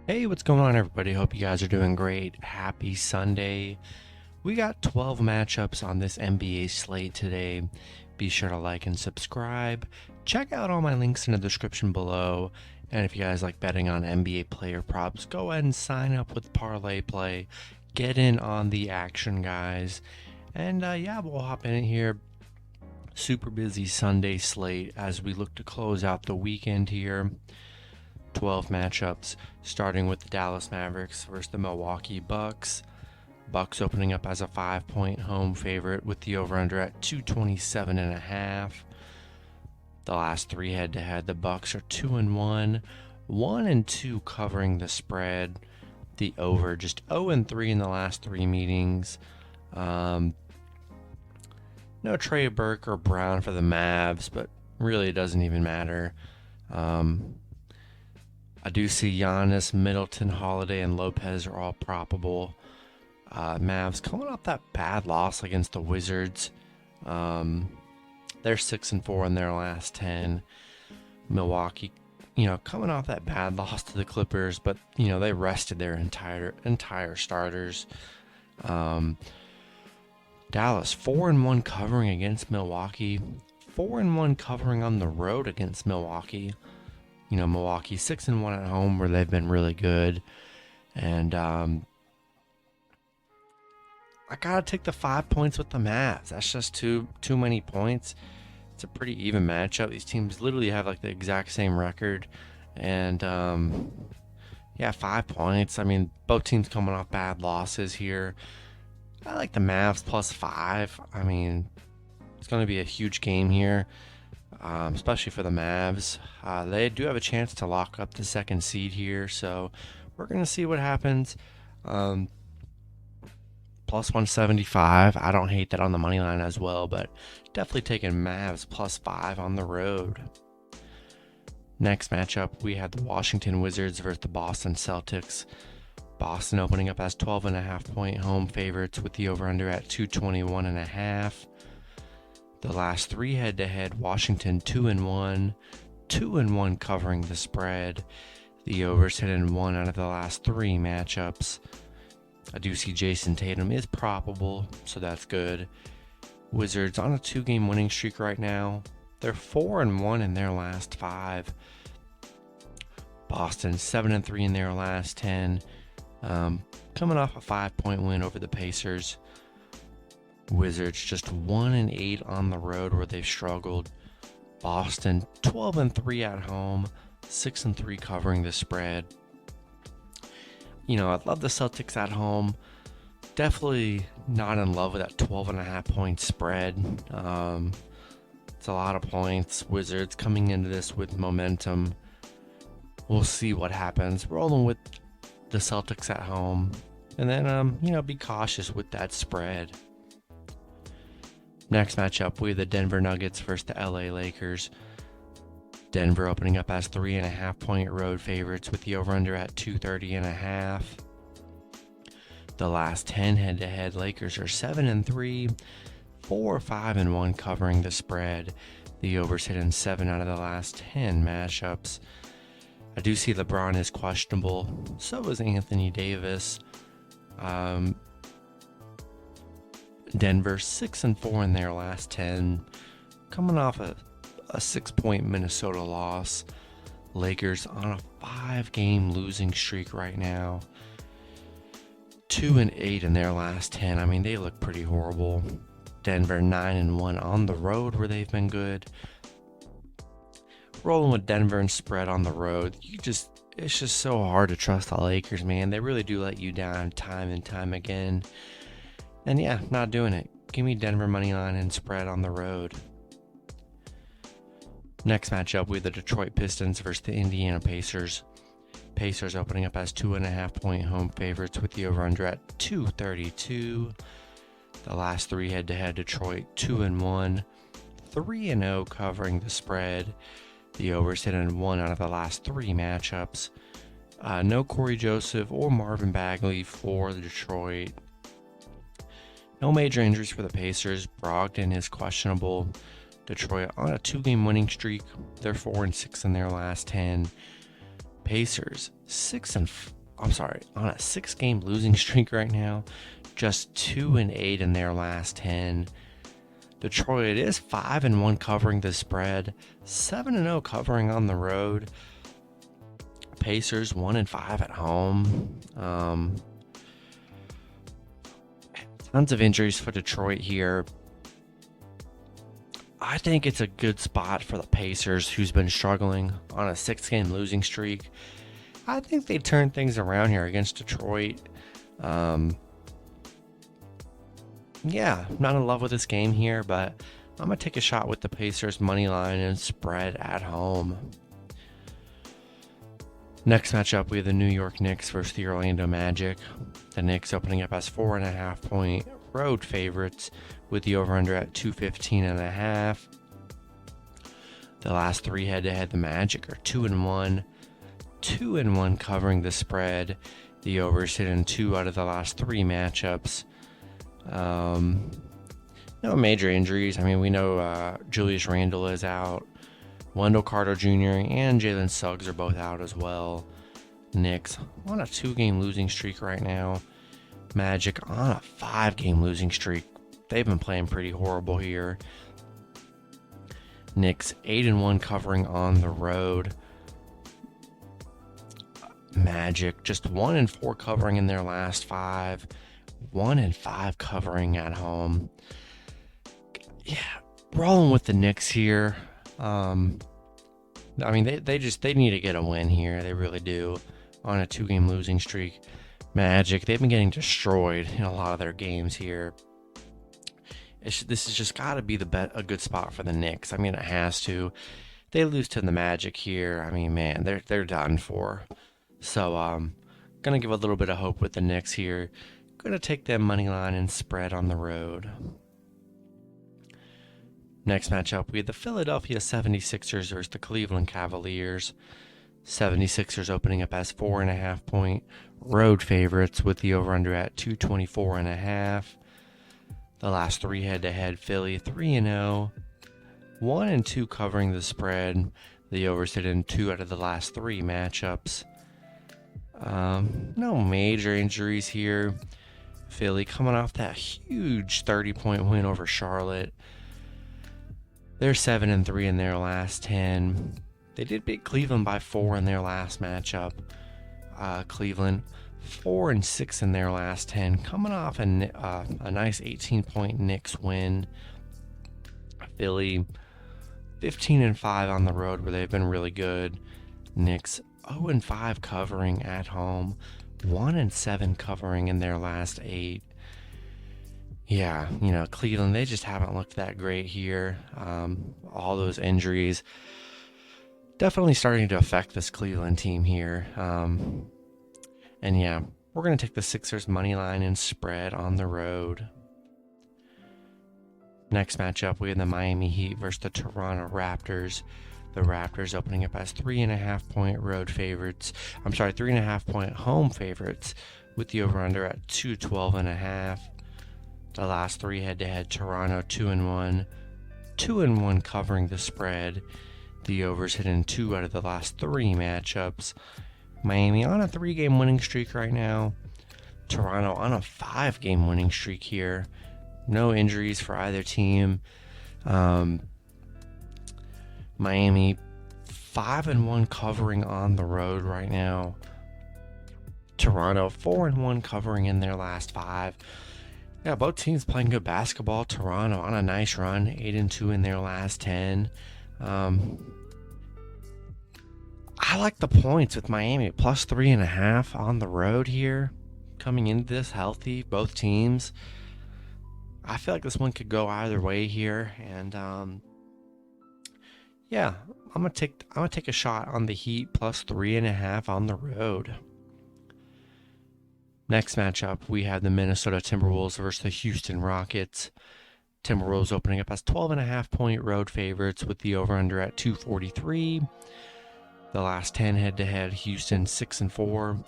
Hey, what's going on, everybody? Hope you guys are doing great. Happy Sunday. We got 12 matchups on this NBA slate today. Be sure to like and subscribe. Check out all my links in the description below. And if you guys like betting on NBA player props, go ahead and sign up with ParlayPlay. Get in on the action, guys. And yeah, we'll hop in here. Super busy Sunday slate as we look to close out the weekend here. 12 matchups, starting with the Dallas Mavericks versus the Milwaukee Bucks. Bucks opening up as a 5-point home favorite with the over-under at 227.5. The last three head-to-head, the Bucks are 2-1, 1-2 covering the spread. The over just 0-3 in the last three meetings. No Trey Burke or Brown for the Mavs, but really it doesn't even matter. I do see Giannis, Middleton, Holiday, and Lopez are all probable. Mavs coming off that bad loss against the Wizards. They're 6-4 in their last 10. Milwaukee, coming off that bad loss to the Clippers, but they rested their entire starters. Dallas 4-1 covering against Milwaukee. 4-1 covering on the road against Milwaukee. Milwaukee 6-1 at home where they've been really good. And I gotta take the 5 points with the Mavs. That's just too many points. It's a pretty even matchup. These teams literally have like the exact same record. And yeah, 5 points. I mean, both teams coming off bad losses here. I like the Mavs +5. I mean, it's going to be a huge game here. Especially for the Mavs. They do have a chance to lock up the second seed here, so we're going to see what happens. +175. I don't hate that on the money line as well, but definitely taking Mavs +5 on the road. Next matchup, we had the Washington Wizards versus the Boston Celtics. Boston opening up as 12.5-point home favorites with the over-under at 221.5. The last three head-to-head, Washington 2-1, 2-1 covering the spread. The overs hit in one out of the last three matchups. I do see Jason Tatum is probable, so that's good. Wizards on a 2-game winning streak right now. They're 4-1 in their last 5. Boston 7-3 in their last 10. Coming off a 5-point win over the Pacers. Wizards just 1-8 on the road where they've struggled. Boston 12-3 at home, 6-3 covering the spread. I love the Celtics at home. Definitely not in love with that 12.5-point spread. It's a lot of points. Wizards coming into this with momentum. We'll see what happens. Rolling with the Celtics at home. And then, be cautious with that spread. Next matchup, we have the Denver Nuggets versus the LA Lakers. Denver opening up as 3.5-point road favorites with the over-under at 230.5. The last 10 head-to-head, Lakers are 7-3, 4-5-1 covering the spread. The overs hit in 7 out of the last 10 matchups. I do see LeBron is questionable. So is Anthony Davis. Denver 6-4 in their last 10, coming off a 6-point Minnesota loss. Lakers on a 5-game losing streak right now. 2-8 in their last 10. I mean, they look pretty horrible. Denver 9-1 on the road where they've been good. Rolling with Denver and spread on the road. It's just so hard to trust the Lakers, man. They really do let you down time and time again. And yeah, not doing it. Give me Denver money line and spread on the road. Next matchup, we have the Detroit Pistons versus the Indiana Pacers. Pacers opening up as 2.5-point home favorites with the over-under at 232. The last three head-to-head, Detroit 2-1, 3-0 covering the spread. The overs hit in 1 out of the last 3 matchups. No Corey Joseph or Marvin Bagley for the Detroit. No major injuries for the Pacers. Brogdon is questionable. Detroit on a 2-game winning streak. They're 4-6 in their last 10. Pacers on a 6-game losing streak right now, just 2-8 in their last 10. Detroit is 5-1 covering the spread, 7-0 covering on the road. Pacers 1-5 at home. Tons of injuries for Detroit here. I think it's a good spot for the Pacers, who's been struggling on a 6-game losing streak. I think they turn things around here against Detroit. Yeah, I'm not in love with this game here, but I'm going to take a shot with the Pacers money line and spread at home. Next matchup, we have the New York Knicks versus the Orlando Magic. The Knicks opening up as 4.5-point road favorites with the over-under at 215.5. The last 3 head-to-head, the Magic are 2-1. 2-1 covering the spread. The overs hit in 2 out of the last 3 matchups. No major injuries. I mean, we know Julius Randle is out. Wendell Carter Jr. and Jalen Suggs are both out as well. Knicks on a 2-game losing streak right now. Magic on a 5-game losing streak. They've been playing pretty horrible here. Knicks 8-1 covering on the road. Magic just 1-4 covering in their last 5. 1-5 covering at home. Yeah, rolling with the Knicks here. I mean, they need to get a win here. They really do. On a 2-game losing streak. Magic, they've been getting destroyed in a lot of their games here. This has just got to be a good spot for the Knicks. I mean, it has to. They lose to the Magic here. I mean, man, they're done for. So, gonna give a little bit of hope with the Knicks here. Gonna take them money line and spread on the road. Next matchup, we have the Philadelphia 76ers versus the Cleveland Cavaliers. 76ers opening up as 4.5-point road favorites with the over-under at 224.5. The last 3 head-to-head, Philly 3-0. 1-2 covering the spread. The overs hit in 2 out of the last 3 matchups. No major injuries here. Philly coming off that huge 30-point win over Charlotte. They're 7-3 in their last 10. They did beat Cleveland by 4 in their last matchup. Cleveland 4-6 in their last 10, coming off a nice 18-point Knicks win. Philly 15-5 on the road, where they've been really good. Knicks 0-5 covering at home, 1-7 covering in their last 8. Yeah, Cleveland, they just haven't looked that great here. All those injuries definitely starting to affect this Cleveland team here. And yeah, we're going to take the Sixers money line and spread on the road. Next matchup, we have the Miami Heat versus the Toronto Raptors. The Raptors opening up as 3.5-point road favorites. 3.5-point home favorites with the over-under at 212.5. The last 3 head-to-head, Toronto 2-1. 2-1 covering the spread. The overs hit in 2 out of the last 3 matchups. Miami on a 3-game winning streak right now. Toronto on a 5-game winning streak here. No injuries for either team. Miami 5-1 covering on the road right now. Toronto 4-1 covering in their last 5. Yeah, both teams playing good basketball. Toronto on a nice run, 8-2 in their last 10. I like the points with Miami plus 3.5 on the road here. Coming into this healthy, both teams. I feel like this one could go either way here, and yeah, I'm gonna take a shot on the Heat plus 3.5 on the road. Next matchup, we have the Minnesota Timberwolves versus the Houston Rockets. Timberwolves opening up as 12.5-point road favorites with the over-under at 243. The last 10 head-to-head, Houston 6-4,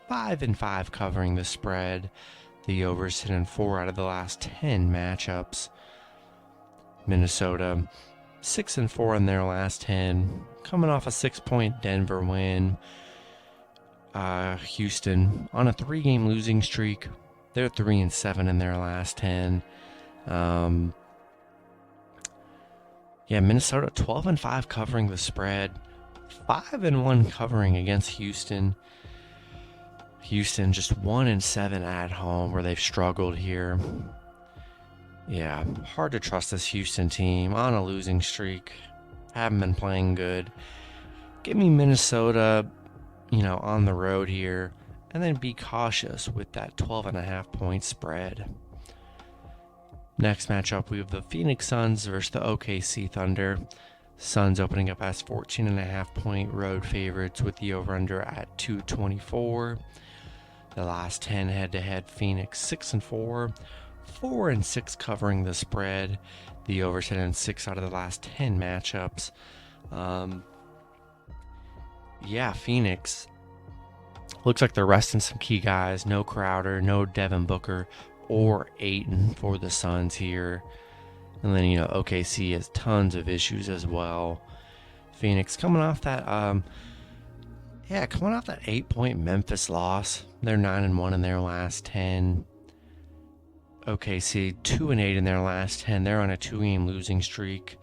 5-5 covering the spread. The overs hit in 4 out of the last 10 matchups. Minnesota 6-4 in their last 10, coming off a 6-point Denver win. Houston on a 3-game losing streak. They're 3-7 in their last 10. Minnesota 12-5 covering the spread, 5-1 covering against Houston. Houston just 1-7 at home, where they've struggled here. Yeah, hard to trust this Houston team on a losing streak. Haven't been playing good. Give me Minnesota, on the road here, and then be cautious with that 12.5 point spread. Next matchup, we have the Phoenix Suns versus the OKC Thunder. Suns opening up as 14.5 point road favorites with the over-under at 224. The last 10 head-to-head, Phoenix 6-4, 4-6 covering the spread. The over set in 6 out of the last 10 matchups. Phoenix looks like they're resting some key guys. No Crowder, no Devin Booker or Ayton for the Suns here. And then, OKC has tons of issues as well. Phoenix coming off that 8-point Memphis loss. They're 9-1 in their last 10. OKC 2-8 in their last 10. They're on a 2-game losing streak.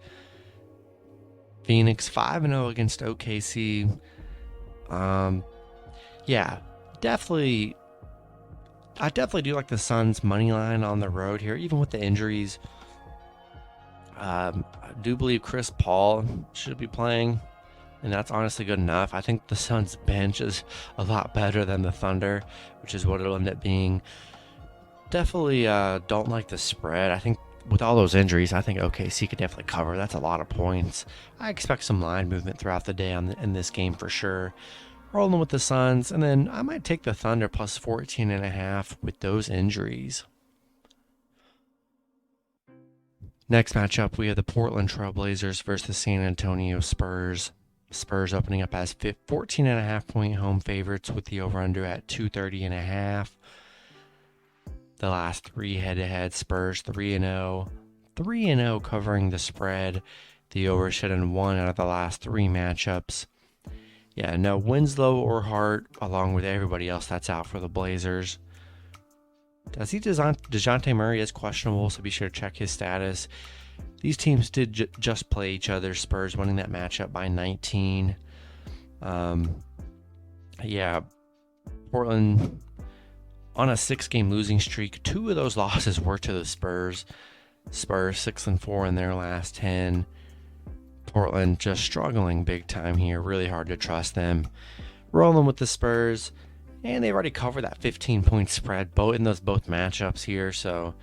Phoenix 5-0 against OKC. Definitely. I definitely do like the Suns money line on the road here, even with the injuries. I do believe Chris Paul should be playing, and that's honestly good enough. I think the Suns bench is a lot better than the Thunder, which is what it'll end up being. Definitely don't like the spread. I think with all those injuries, I think OKC could definitely cover. That's a lot of points. I expect some line movement throughout the day in this game for sure. Rolling with the Suns, and then I might take the Thunder plus 14.5 with those injuries. Next matchup, we have the Portland Trailblazers versus the San Antonio Spurs. Spurs opening up as 14.5 point home favorites with the over-under at 230.5. The last 3 head-to-head, Spurs 3-0. 3-0 covering the spread. The over set in 1 out of the last 3 matchups. No Winslow or Hart, along with everybody else that's out for the Blazers. DeJounte Murray is questionable, so be sure to check his status. These teams did just play each other. Spurs winning that matchup by 19. Portland on a 6-game losing streak. 2 of those losses were to the Spurs. Spurs 6-4 in their last 10. Portland just struggling big time here. Really hard to trust them. Rolling with the Spurs, and they've already covered that 15-point spread in those both matchups here, so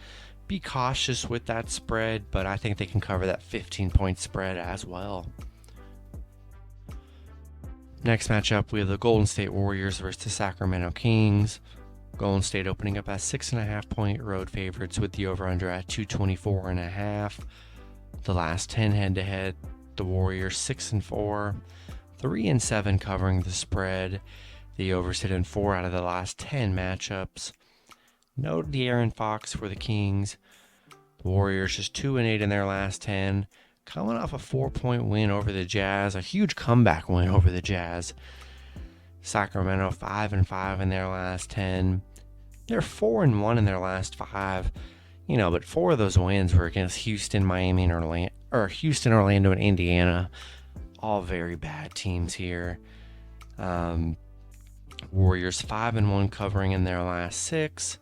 be cautious with that spread, but I think they can cover that 15-point spread as well. Next matchup, we have the Golden State Warriors versus the Sacramento Kings. Golden State opening up as 6.5 point road favorites with the over-under at 224.5. The last 10 head-to-head, the Warriors 6-4, 3-7 covering the spread. The over sit in 4 out of the last 10 matchups. No De'Aaron Fox for the Kings. The Warriors just 2-8 in their last 10. Coming off a 4-point win over the Jazz. A huge comeback win over the Jazz. Sacramento 5-5 in their last 10. They're 4-1 in their last 5. But 4 of those wins were against Houston, Miami, and Orlando, and Indiana. All very bad teams here. Warriors 5-1 covering in their last 6.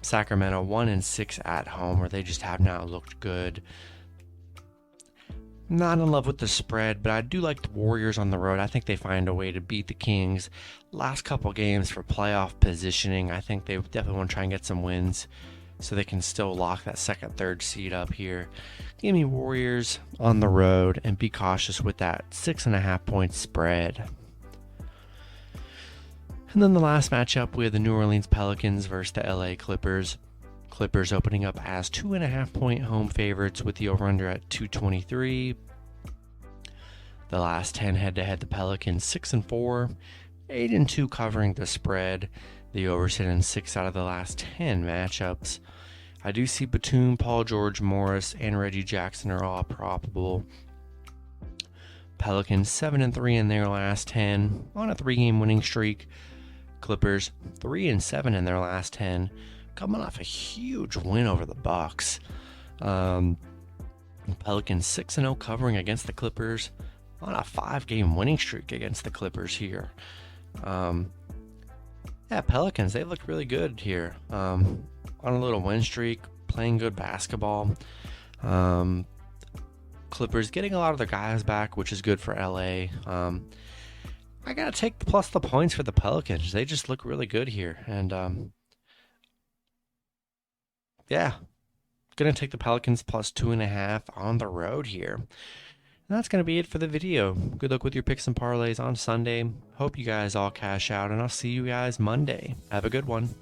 Sacramento 1-6 at home, where they just have not looked good. Not in love with the spread, but I do like the Warriors on the road. I think they find a way to beat the Kings. Last couple games for playoff positioning, I think they definitely want to try and get some wins so they can still lock that 2nd, 3rd seed up here. Give me Warriors on the road, and be cautious with that 6.5 point spread. And then the last matchup, we have the New Orleans Pelicans versus the LA Clippers. Clippers opening up as 2.5 point home favorites with the over-under at 223. The last 10 head-to-head, the Pelicans 6-4, 8-2 covering the spread. The over sit in 6 out of the last 10 matchups. I do see Batum, Paul George, Morris, and Reggie Jackson are all probable. Pelicans 7-3 in their last 10 on a 3-game winning streak. Clippers 3-7 in their last 10, coming off a huge win over the Bucks. Pelicans 6-0 covering against the Clippers on a 5-game winning streak against the Clippers here. Yeah, Pelicans, they look really good here. On a little win streak, playing good basketball. Clippers getting a lot of their guys back, which is good for LA. I gotta take plus the points for the Pelicans. They just look really good here. And yeah, gonna take the Pelicans plus 2.5 on the road here. And that's gonna be it for the video. Good luck with your picks and parlays on Sunday. Hope you guys all cash out, and I'll see you guys Monday. Have a good one.